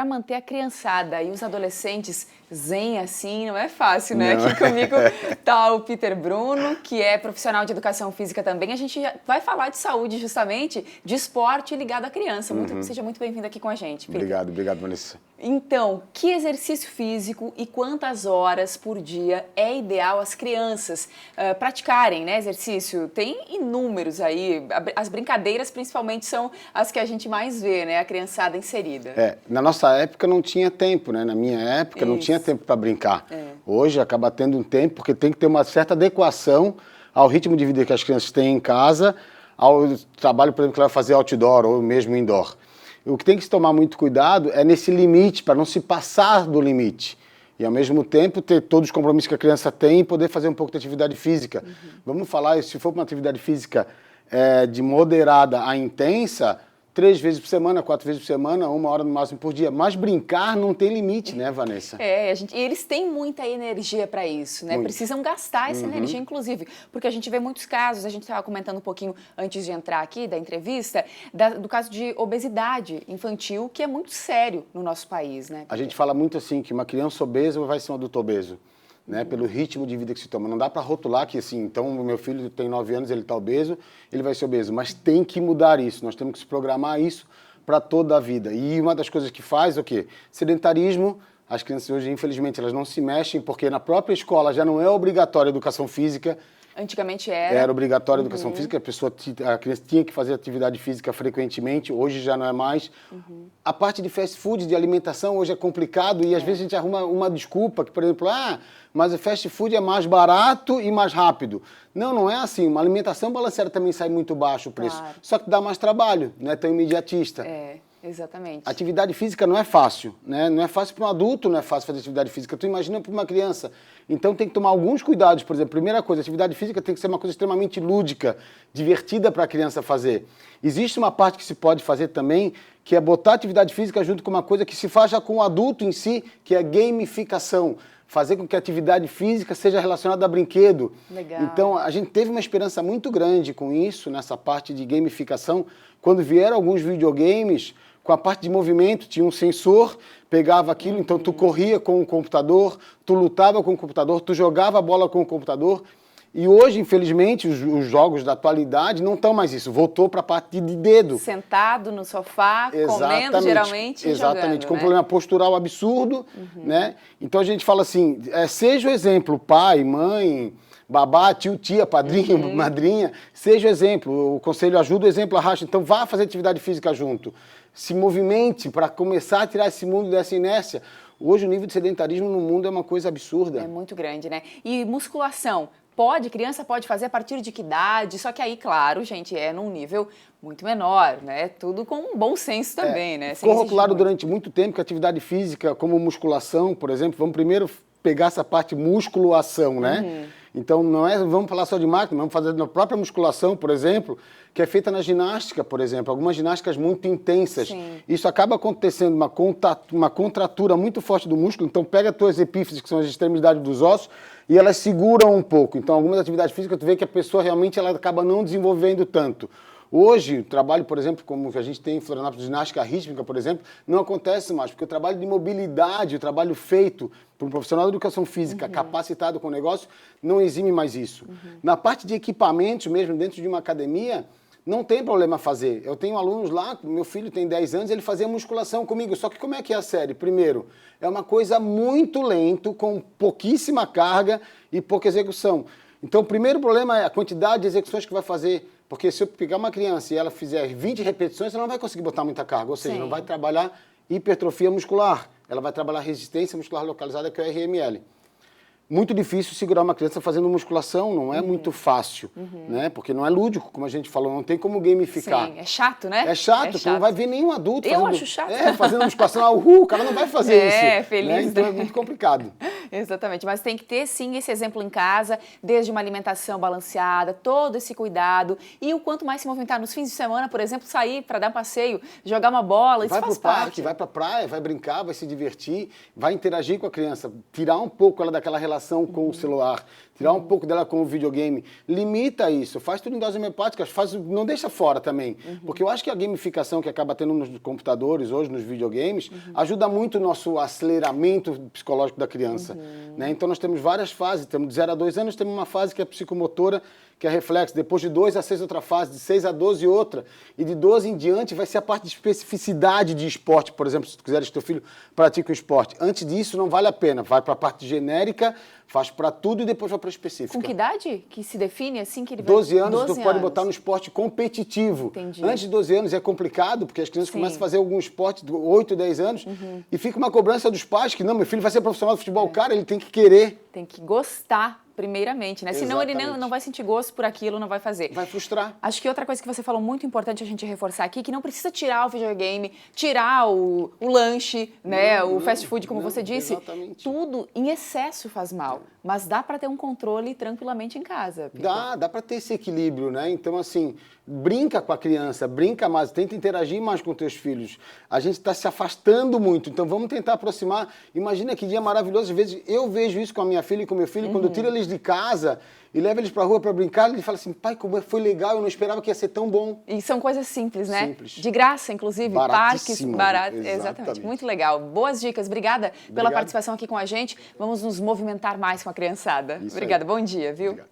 manter a criançada e os adolescentes zen assim não é fácil, né? Aqui comigo tá o Peter Bruno, que é profissional de educação física também. A gente vai falar de saúde justamente, de esporte ligado à criança. Seja muito bem-vindo aqui com a gente, Peter. Obrigado, Vanessa. Então, que exercício físico e quantas horas por dia é ideal as crianças praticarem, né, exercício? Tem inúmeros aí, as brincadeiras principalmente são as que a gente mais vê, né, a criançada inserida. Na nossa época não tinha tempo, né? Na minha época não tinha tempo para brincar. Hoje acaba tendo um tempo, porque tem que ter uma certa adequação ao ritmo de vida que as crianças têm em casa, ao trabalho, por exemplo, que ela vai fazer outdoor ou mesmo indoor. O que tem que se tomar muito cuidado é nesse limite, para não se passar do limite. E, ao mesmo tempo, ter todos os compromissos que a criança tem e poder fazer um pouco de atividade física. Vamos falar, se for uma atividade física de moderada a intensa, 3 vezes por semana, 4 vezes por semana, 1 hora no máximo por dia. Mas brincar não tem limite, né, Vanessa? E eles têm muita energia para isso, né? Precisam gastar essa energia, inclusive, porque a gente vê muitos casos, a gente estava comentando um pouquinho antes de entrar aqui da entrevista, do caso de obesidade infantil, que é muito sério no nosso país, né? A gente fala muito assim, que uma criança obesa vai ser um adulto obeso. Né, pelo ritmo de vida que se toma. Não dá para rotular que assim, então meu filho tem 9 anos, ele está obeso, ele vai ser obeso. Mas tem que mudar isso, nós temos que se programar isso para toda a vida. E uma das coisas que faz é o quê? Sedentarismo. As crianças hoje, infelizmente, elas não se mexem porque na própria escola já não é obrigatória a educação física. Antigamente era. Era obrigatória a educação física, a criança tinha que fazer atividade física frequentemente, hoje já não é mais. A parte de fast food, de alimentação, hoje é complicado e às vezes a gente arruma uma desculpa, que por exemplo, mas o fast food é mais barato e mais rápido. Não, não é assim. Uma alimentação balanceada também sai muito baixo o preço, só que dá mais trabalho, não é tão imediatista. Exatamente. Atividade física não é fácil, né? Não é fácil para um adulto, não é fácil fazer atividade física. Tu imagina para uma criança. Então tem que tomar alguns cuidados. Por exemplo, primeira coisa, atividade física tem que ser uma coisa extremamente lúdica, divertida para a criança fazer. Existe uma parte que se pode fazer também, que é botar atividade física junto com uma coisa que se faz já com o adulto em si, que é a gamificação. Fazer com que a atividade física seja relacionada a brinquedo. Legal. Então, a gente teve uma esperança muito grande com isso, nessa parte de gamificação. Quando vieram alguns videogames, com a parte de movimento, tinha um sensor, pegava aquilo, então tu corria com o computador, tu lutava com o computador, tu jogava a bola com o computador. E hoje, infelizmente, os jogos da atualidade não estão mais isso. Voltou para a parte de dedo. Sentado no sofá, comendo, geralmente, Exatamente, jogando, com um problema postural absurdo, né? Então a gente fala assim, seja o exemplo, pai, mãe, babá, tio, tia, padrinho, madrinha, seja o exemplo. O conselho ajuda, o exemplo arrasta. Então vá fazer atividade física junto. Se movimente para começar a tirar esse mundo dessa inércia. Hoje o nível de sedentarismo no mundo é uma coisa absurda. É muito grande, né? E musculação? Criança pode fazer a partir de que idade? Só que aí, claro, gente, é num nível muito menor, né? Tudo com um bom senso também, né? Ficou rotulado durante muito tempo que a atividade física, como musculação, por exemplo, vamos primeiro pegar essa parte musculação, né? Então, vamos falar só de máquina, vamos fazer na própria musculação, por exemplo, que é feita na ginástica, por exemplo, algumas ginásticas muito intensas. Sim. Isso acaba acontecendo uma contratura muito forte do músculo, então pega as tuas epífises, que são as extremidades dos ossos, e elas seguram um pouco. Então, algumas atividades físicas, tu vê que a pessoa realmente ela acaba não desenvolvendo tanto. Hoje, o trabalho, por exemplo, como que a gente tem em Florianópolis, ginástica rítmica, por exemplo, não acontece mais, porque o trabalho de mobilidade, o trabalho feito por um profissional de educação física capacitado com o negócio, não exime mais isso. Na parte de equipamentos mesmo, dentro de uma academia, não tem problema fazer. Eu tenho alunos lá, meu filho tem 10 anos, ele fazia musculação comigo. Só que como é que é a série? Primeiro, é uma coisa muito lento, com pouquíssima carga e pouca execução. Então, o primeiro problema é a quantidade de execuções que vai fazer. Porque se eu pegar uma criança e ela fizer 20 repetições, ela não vai conseguir botar muita carga. Ou seja, não vai trabalhar hipertrofia muscular. Ela vai trabalhar resistência muscular localizada, que é o RML. Muito difícil segurar uma criança fazendo musculação, não é muito fácil, né? Porque não é lúdico, como a gente falou, não tem como gamificar. Sim, é chato, né? É chato, tu não vai ver nenhum adulto acho chato. fazendo musculação, o cara não vai fazer isso. Feliz. Né? Então é muito complicado. Exatamente, mas tem que ter sim esse exemplo em casa, desde uma alimentação balanceada, todo esse cuidado e o quanto mais se movimentar nos fins de semana, por exemplo, sair para dar um passeio, jogar uma bola, isso faz parte. Vai pro parque, vai pra praia, vai brincar, vai se divertir, vai interagir com a criança, tirar um pouco ela daquela relação com o celular. Tirar um pouco dela com o videogame, limita isso, faz tudo em dose homeopática, não deixa fora também. Porque eu acho que a gamificação que acaba tendo nos computadores hoje, nos videogames, ajuda muito o nosso aceleramento psicológico da criança. Né? Então nós temos várias fases, temos de 0 a 2 anos, temos uma fase que é psicomotora, que é reflexo, depois de 2 a 6 outra fase, de 6 a 12 outra, e de 12 em diante vai ser a parte de especificidade de esporte, por exemplo, se tu quiseres que teu filho pratique um esporte. Antes disso não vale a pena, vai para a parte genérica, faz para tudo e depois vai para a específica. Com que idade que se define assim que ele vai... 12 anos, tu pode botar no esporte competitivo. Entendi. Antes de 12 anos é complicado, porque as crianças começam a fazer algum esporte de 8, 10 anos, e fica uma cobrança dos pais que, não, meu filho vai ser profissional de futebol. Cara, ele tem que querer. Tem que gostar primeiramente, né? Senão ele não vai sentir gosto por aquilo, não vai fazer. Vai frustrar. Acho que outra coisa que você falou muito importante a gente reforçar aqui, que não precisa tirar o videogame, tirar o lanche, né? O fast food, como você disse. Exatamente. Tudo em excesso faz mal. Mas dá para ter um controle tranquilamente em casa. Dá para ter esse equilíbrio, né? Então, assim, brinca com a criança, brinca mais, tenta interagir mais com teus filhos. A gente está se afastando muito, então vamos tentar aproximar. Imagina que dia maravilhoso, às vezes eu vejo isso com a minha filha e com o meu filho, quando eu tiro eles de casa e levo eles para a rua para brincar, ele fala assim, pai, como foi legal, eu não esperava que ia ser tão bom. E são coisas simples, né? Simples. De graça, inclusive, parques, baratos. Exatamente, muito legal. Boas dicas, obrigada pela participação aqui com a gente. Vamos nos movimentar mais com a criançada. Obrigada, bom dia, viu? Obrigado.